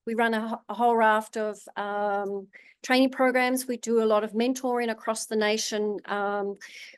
We run a whole raft of training programs. We do a lot of mentoring across the nation.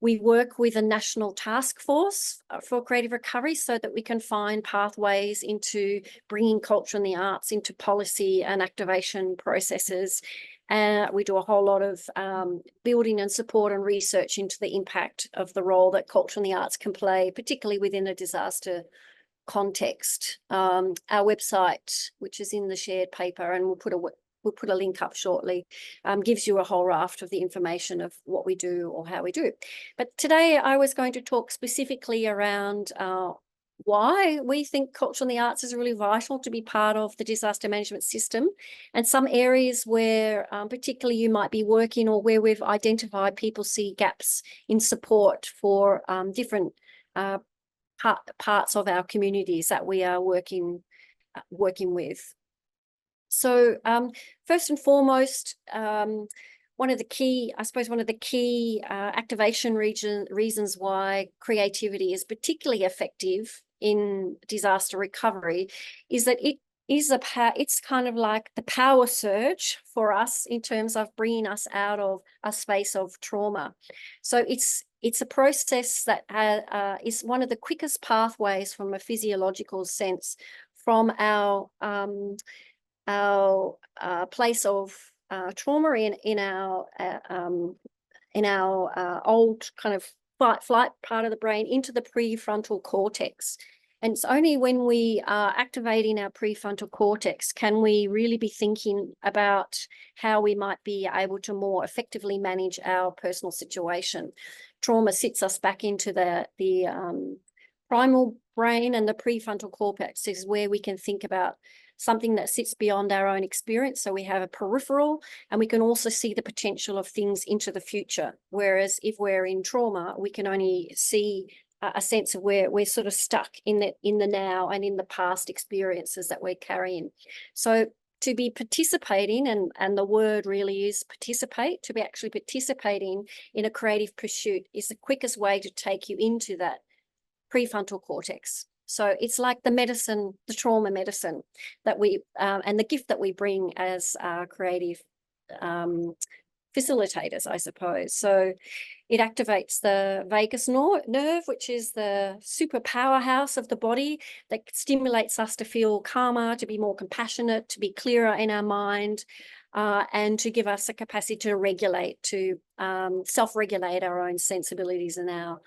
We work with a national task force for creative recovery so that we can find pathways into bringing culture and the arts into policy and activation processes. We do a whole lot of building and support and research into the impact of the role that culture and the arts can play, particularly within a disaster context. Our website, which is in the shared paper, and we'll put a link up shortly, gives you a whole raft of the information of what we do or how we do it. But today I was going to talk specifically around why we think culture and the arts is really vital to be part of the disaster management system, and some areas where particularly you might be working or where we've identified people see gaps in support for different parts of our communities that we are working with. So first and foremost, one of the key activation reasons why creativity is particularly effective in disaster recovery is that it's kind of like the power surge for us in terms of bringing us out of a space of trauma. So it's a process that is one of the quickest pathways from a physiological sense from our place of trauma in our old kind of flight part of the brain into the prefrontal cortex. And it's only when we are activating our prefrontal cortex can we really be thinking about how we might be able to more effectively manage our personal situation. Trauma sits us back into the primal brain, and the prefrontal cortex is where we can think about something that sits beyond our own experience. So we have a peripheral, and we can also see the potential of things into the future. Whereas if we're in trauma, we can only see a sense of where we're sort of stuck in the now and in the past experiences that we're carrying. So to be participating, and the word really is participate, to be actually participating in a creative pursuit is the quickest way to take you into that prefrontal cortex. So it's like the medicine, the trauma medicine that we, and the gift that we bring as creative facilitators, I suppose. So it activates the vagus nerve, which is the super powerhouse of the body that stimulates us to feel calmer, to be more compassionate, to be clearer in our mind, and to give us a capacity to regulate, to self-regulate our own sensibilities and our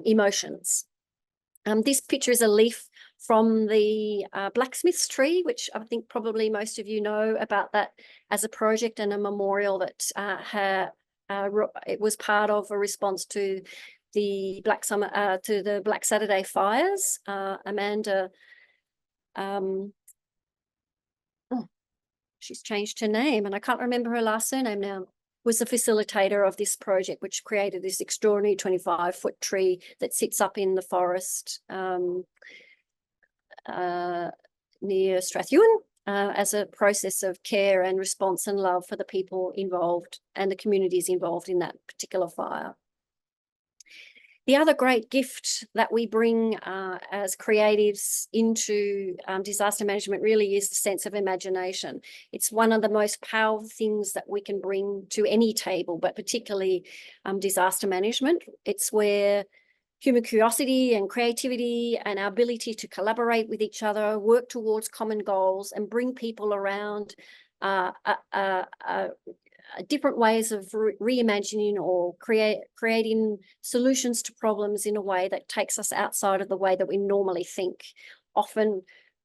emotions. This picture is a leaf from the blacksmith's tree, which I think probably most of you know about that as a project and a memorial that it was part of a response to the Black Saturday fires. Amanda, she's changed her name and I can't remember her last surname now, was the facilitator of this project, which created this extraordinary 25-foot tree that sits up in the forest near Strathewen as a process of care and response and love for the people involved and the communities involved in that particular fire. The other great gift that we bring as creatives into disaster management really is the sense of imagination. It's one of the most powerful things that we can bring to any table, but particularly disaster management. It's where human curiosity and creativity and our ability to collaborate with each other, work towards common goals, and bring people around different ways of reimagining or creating solutions to problems in a way that takes us outside of the way that we normally think. Often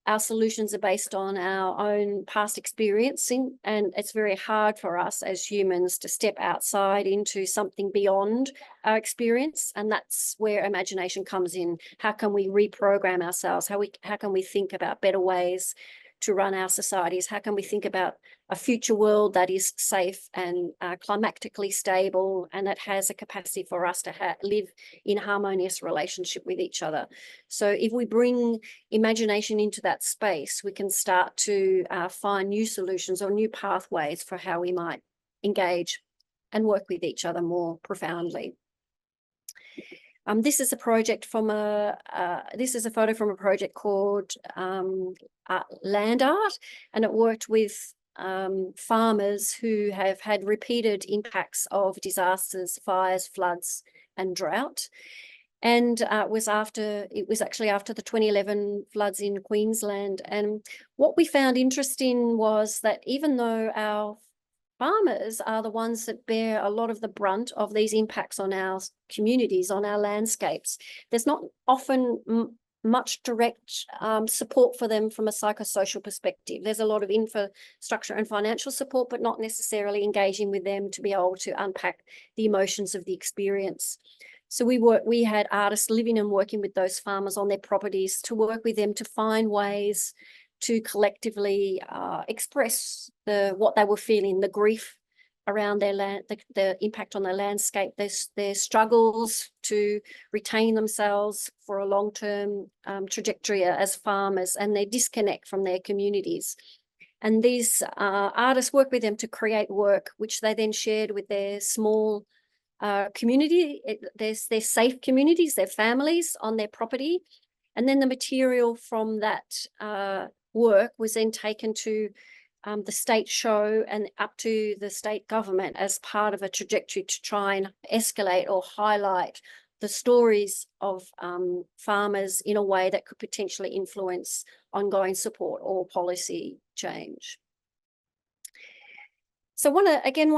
our solutions are based on our own past experiencing, and it's very hard for us as humans to step outside into something beyond our experience, and that's where imagination comes in. How can we reprogram ourselves? How can we think about better ways to run our societies? How can we think about a future world that is safe and climatically stable, and that has a capacity for us to live in harmonious relationship with each other? So if we bring imagination into that space, we can start to find new solutions or new pathways for how we might engage and work with each other more profoundly. This is a project from this is a photo from a project called Land Art, and it worked with farmers who have had repeated impacts of disasters, fires, floods, and drought. And it was actually after the 2011 floods in Queensland. And what we found interesting was that even though our farmers are the ones that bear a lot of the brunt of these impacts on our communities, on our landscapes, there's not often much direct support for them from a psychosocial perspective. There's a lot of infrastructure and financial support, but not necessarily engaging with them to be able to unpack the emotions of the experience. So we had artists living and working with those farmers on their properties to work with them to find ways to collectively express what they were feeling, the grief around their land, the impact on their landscape, their struggles to retain themselves for a long-term trajectory as farmers, and their disconnect from their communities. And these artists work with them to create work, which they then shared with their small community, their safe communities, their families on their property. And then the material from that work was then taken to the state show and up to the state government as part of a trajectory to try and escalate or highlight the stories of farmers in a way that could potentially influence ongoing support or policy change. So one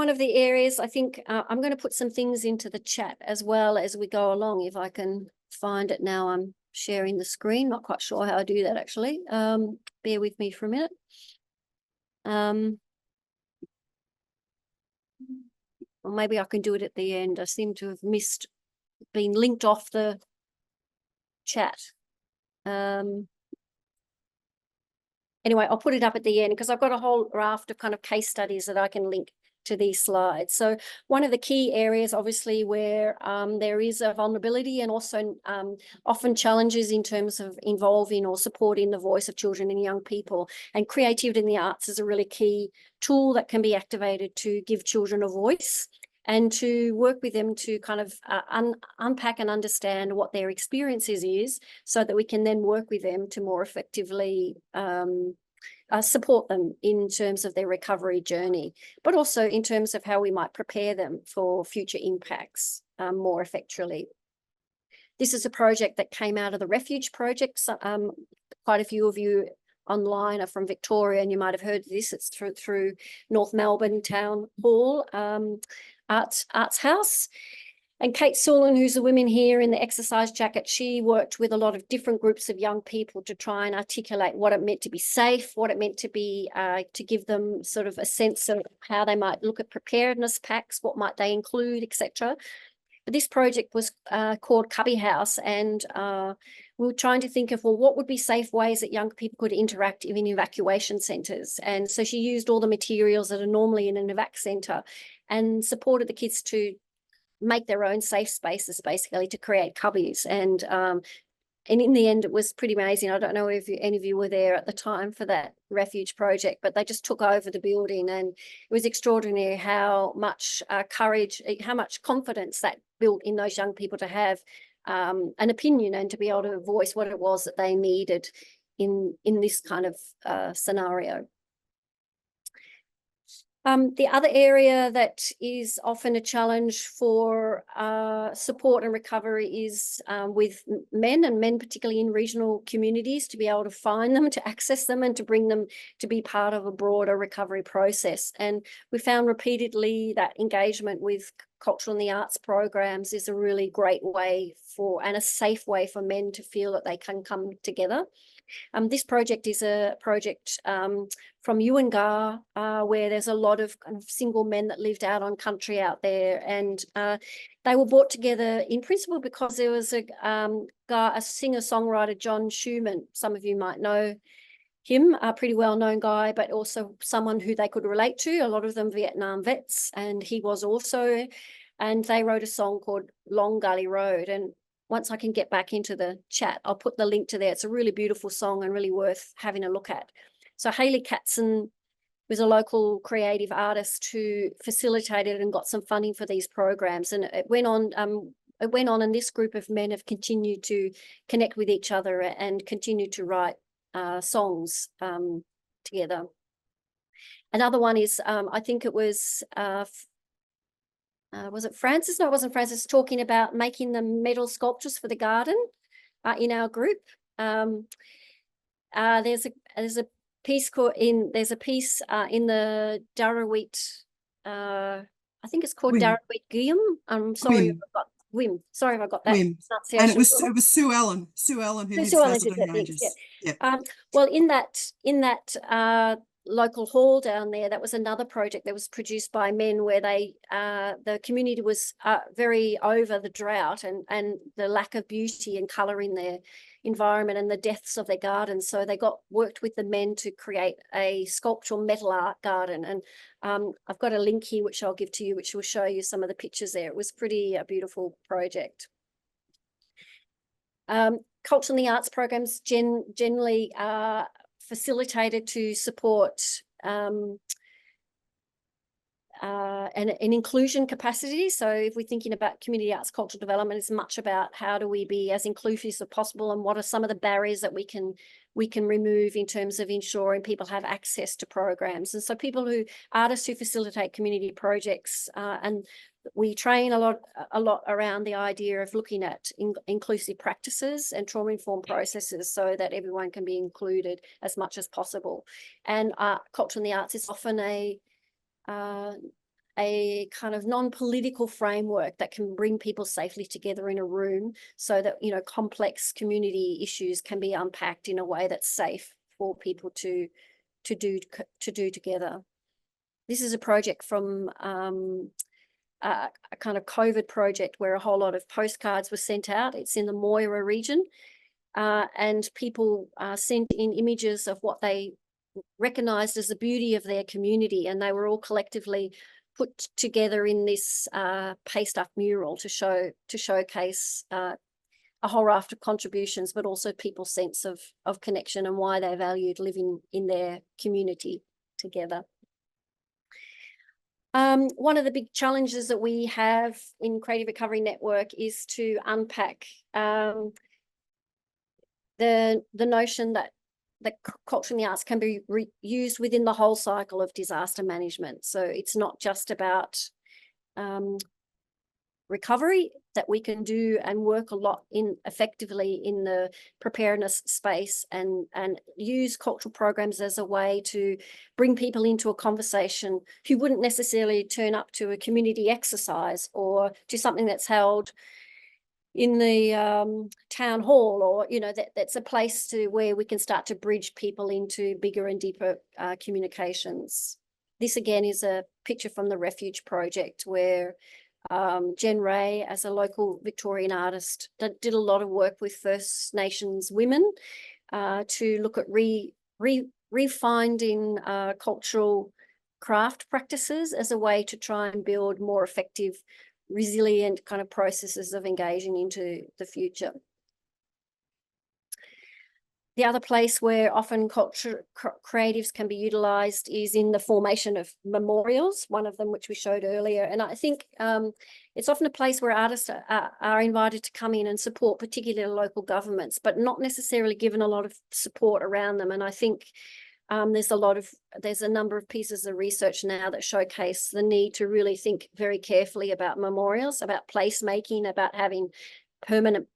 of the areas, I think I'm going to put some things into the chat as well as we go along, if I can find it now. I'm sharing the screen, not quite sure how I do that actually. Bear with me for a minute. Or maybe I can do it at the end. I seem to have been linked off the chat. Anyway, I'll put it up at the end because I've got a whole raft of kind of case studies that I can link to these slides. So one of the key areas, obviously, where there is a vulnerability and also often challenges in terms of involving or supporting the voice of children and young people. And creativity in the arts is a really key tool that can be activated to give children a voice and to work with them to kind of unpack and understand what their experiences is so that we can then work with them to more effectively support them in terms of their recovery journey, but also in terms of how we might prepare them for future impacts more effectually. This is a project that came out of the Refuge Project. So, quite a few of you online are from Victoria, and you might have heard this. It's through North Melbourne Town Hall Arts House. And Kate Sullen, who's a woman here in the exercise jacket, she worked with a lot of different groups of young people to try and articulate what it meant to be safe, what it meant to be, to give them sort of a sense of how they might look at preparedness packs, what might they include, etc. But this project was called Cubby House, and we were trying to think of, well, what would be safe ways that young people could interact in evacuation centres? And so she used all the materials that are normally in an evac centre and supported the kids to make their own safe spaces, basically, to create cubbies. And in the end, it was pretty amazing. I don't know if any of you were there at the time for that Refuge Project, but they just took over the building, and it was extraordinary how much courage, how much confidence that built in those young people to have an opinion and to be able to voice what it was that they needed in this kind of scenario. The other area that is often a challenge for support and recovery is with men, and men particularly in regional communities, to be able to find them, to access them, and to bring them to be part of a broader recovery process. And we found repeatedly that engagement with cultural and the arts programs is a really great way and a safe way for men to feel that they can come together. This project is a project from Yuengar, where there's a lot of kind of single men that lived out on country out there, and they were brought together in principle because there was a singer-songwriter, John Schumann. Some of you might know him, a pretty well-known guy, but also someone who they could relate to, a lot of them Vietnam vets, and he was also, and they wrote a song called Long Gully Road. And once I can get back into the chat, I'll put the link to there. It's a really beautiful song and really worth having a look at. So Hayley Katzen was a local creative artist who facilitated and got some funding for these programs. And it went on, it went on, and this group of men have continued to connect with each other and continue to write songs together. Another one is, I think it was it Francis? No, it wasn't Francis, talking about making the metal sculptures for the garden in our group. There's a piece in the Darawit, I think it's called Darawit Guillaume. I'm sorry if I got Wim. Sorry if I got that pronunciation. And it was Sue Ellen who his resident images. Yeah. Well, in that local hall down there, that was another project that was produced by men, where the community was very over the drought and the lack of beauty and colour in their environment and the deaths of their gardens. So they worked with the men to create a sculptural metal art garden. And I've got a link here which I'll give to you, which will show you some of the pictures there. It was a beautiful project. Culture and the arts programs generally are facilitated to support an inclusion capacity. So if we're thinking about community arts cultural development, it's much about how do we be as inclusive as possible, and what are some of the barriers that we can remove in terms of ensuring people have access to programs. And so artists who facilitate community projects, and we train a lot around the idea of looking at inclusive practices and trauma-informed processes, so that everyone can be included as much as possible. And culture and the arts is often a kind of non-political framework that can bring people safely together in a room, so that, you know, complex community issues can be unpacked in a way that's safe for people to do together. This is a project from a kind of COVID project where a whole lot of postcards were sent out. It's in the Moira region, and people sent in images of what they recognised as the beauty of their community, and they were all collectively put together in this paste up mural to showcase a whole raft of contributions, but also people's sense of connection and why they valued living in their community together. One of the big challenges that we have in Creative Recovery Network is to unpack the notion that culture and the arts can be used within the whole cycle of disaster management. So it's not just about recovery, that we can do and work a lot effectively in the preparedness space, and use cultural programs as a way to bring people into a conversation who wouldn't necessarily turn up to a community exercise or to something that's held in the town hall, or, you know, that's a place where we can start to bridge people into bigger and deeper communications. This again is a picture from the Refuge Project, where Jen Ray, as a local Victorian artist, did a lot of work with First Nations women to look at refinding cultural craft practices as a way to try and build more effective, resilient kind of processes of engaging into the future. The other place where often culture creatives can be utilised is in the formation of memorials, one of them which we showed earlier. And I think it's often a place where artists are invited to come in and support particularly local governments, but not necessarily given a lot of support around them. And I think there's a number of pieces of research now that showcase the need to really think very carefully about memorials, about placemaking, about having permanent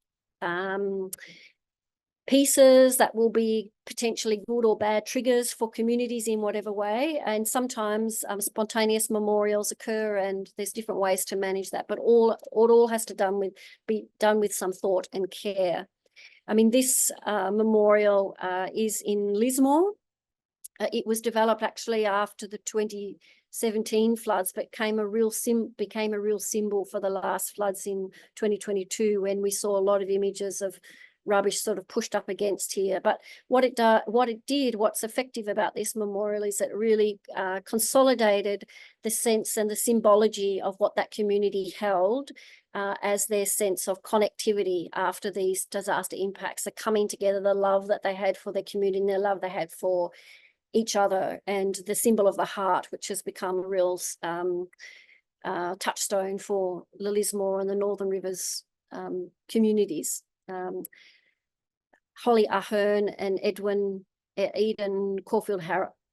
pieces that will be potentially good or bad triggers for communities in whatever way. And sometimes spontaneous memorials occur, and there's different ways to manage that, but it all has to be done with some thought and care. I mean, this memorial is in Lismore. It was developed actually after the 2017 floods, but became a real symbol for the last floods in 2022, when we saw a lot of images of rubbish sort of pushed up against here. But what's effective about this memorial is it really consolidated the sense and the symbology of what that community held as their sense of connectivity after these disaster impacts, the coming together, the love that they had for their community and the love they had for each other, and the symbol of the heart, which has become a real touchstone for the Lismore and the Northern Rivers communities. Holly Ahern and Eden Caulfield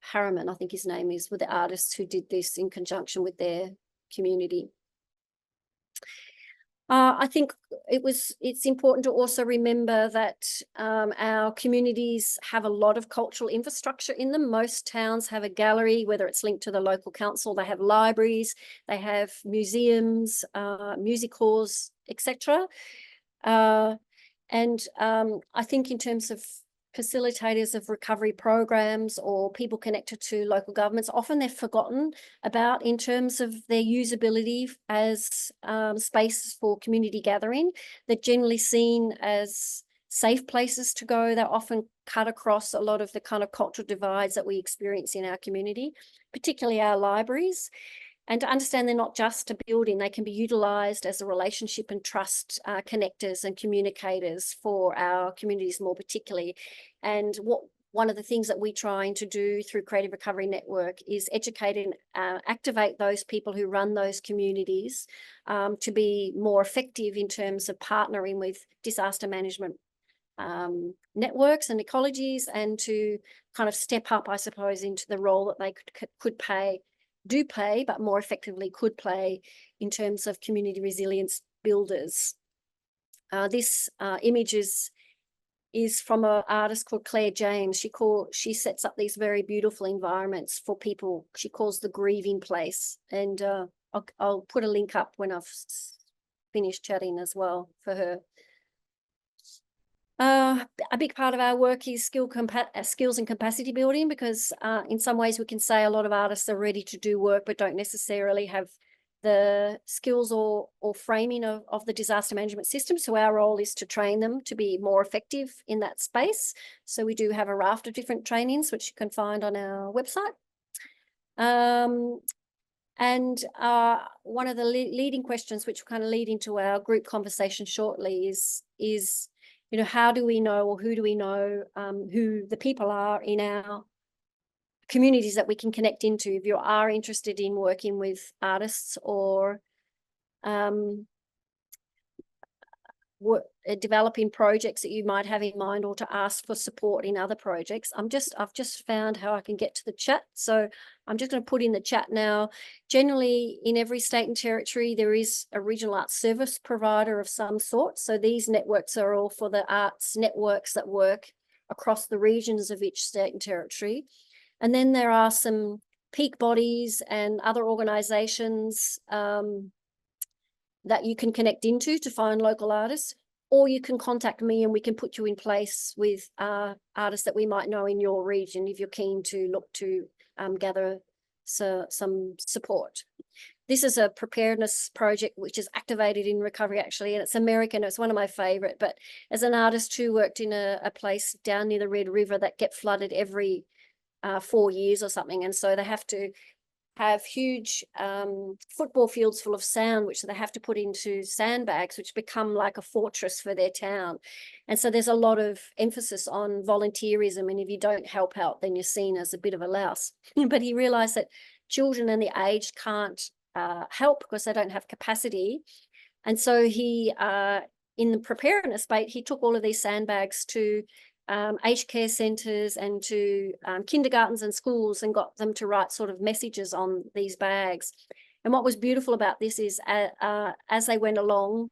Harriman, I think his name is, were the artists who did this in conjunction with their community. I think it's important to also remember that our communities have a lot of cultural infrastructure in them. Most towns have a gallery, whether it's linked to the local council. They have libraries, they have museums, music halls, etc. I think in terms of facilitators of recovery programs or people connected to local governments, often they're forgotten about in terms of their usability as spaces for community gathering. They're generally seen as safe places to go. They're often cut across a lot of the kind of cultural divides that we experience in our community, particularly our libraries. And to understand they're not just a building, they can be utilised as a relationship and trust connectors and communicators for our communities more particularly. And one of the things that we're trying to do through Creative Recovery Network is educate and activate those people who run those communities to be more effective in terms of partnering with disaster management networks and ecologies, and to kind of step up, I suppose, into the role that they could play, but more effectively could play in terms of community resilience builders. This image is from an artist called Claire James. She sets up these very beautiful environments for people. She calls the grieving place, and I'll put a link up when I've finished chatting as well for her. A big part of our work is skills and capacity building, because in some ways we can say a lot of artists are ready to do work but don't necessarily have the skills or framing of the disaster management system. So our role is to train them to be more effective in that space. So we do have a raft of different trainings which you can find on our website. One of the leading questions, which will kind of lead into our group conversation shortly, is you know, how do we know, or who do we know who the people are in our communities that we can connect into? If you are interested in working with artists or developing projects that you might have in mind, or to ask for support in other projects, I've just found how I can get to the chat. So I'm just going to put in the chat now. Generally, in every state and territory, there is a regional arts service provider of some sort. So these networks are all for the arts networks that work across the regions of each state and territory. And then there are some peak bodies and other organisations that you can connect into to find local artists, or you can contact me and we can put you in place with artists that we might know in your region if you're keen to look to gather some support. This is a preparedness project which is activated in recovery, actually, and it's American. It's one of my favourite. But as an artist who worked in a place down near the Red River that get flooded every 4 years or something, and so they have to have huge football fields full of sand, which they have to put into sandbags, which become like a fortress for their town. And so there's a lot of emphasis on volunteerism, and if you don't help out, then you're seen as a bit of a louse. But he realized that children and the aged can't help because they don't have capacity. And so he, in the preparedness bait, he took all of these sandbags to aged care centres and to kindergartens and schools, and got them to write sort of messages on these bags. And what was beautiful about this is as they went along,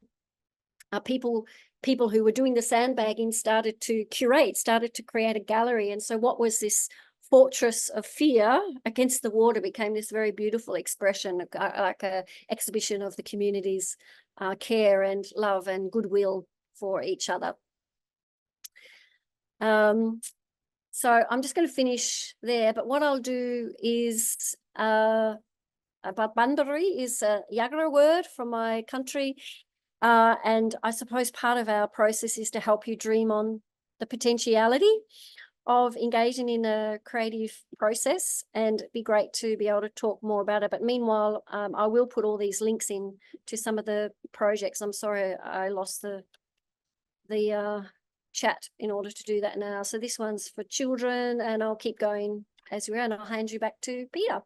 people who were doing the sandbagging started to create a gallery. And so what was this fortress of fear against the water became this very beautiful expression, like a exhibition of the community's care and love and goodwill for each other. So I'm just going to finish there, but what I'll do is Bandari is a Yagara word from my country, and I suppose part of our process is to help you dream on the potentiality of engaging in a creative process, and it'd be great to be able to talk more about it. But meanwhile, I will put all these links in to some of the projects. I'm sorry I lost the chat in order to do that now. So this one's for children, and I'll keep going as we are, and I'll hand you back to Peter.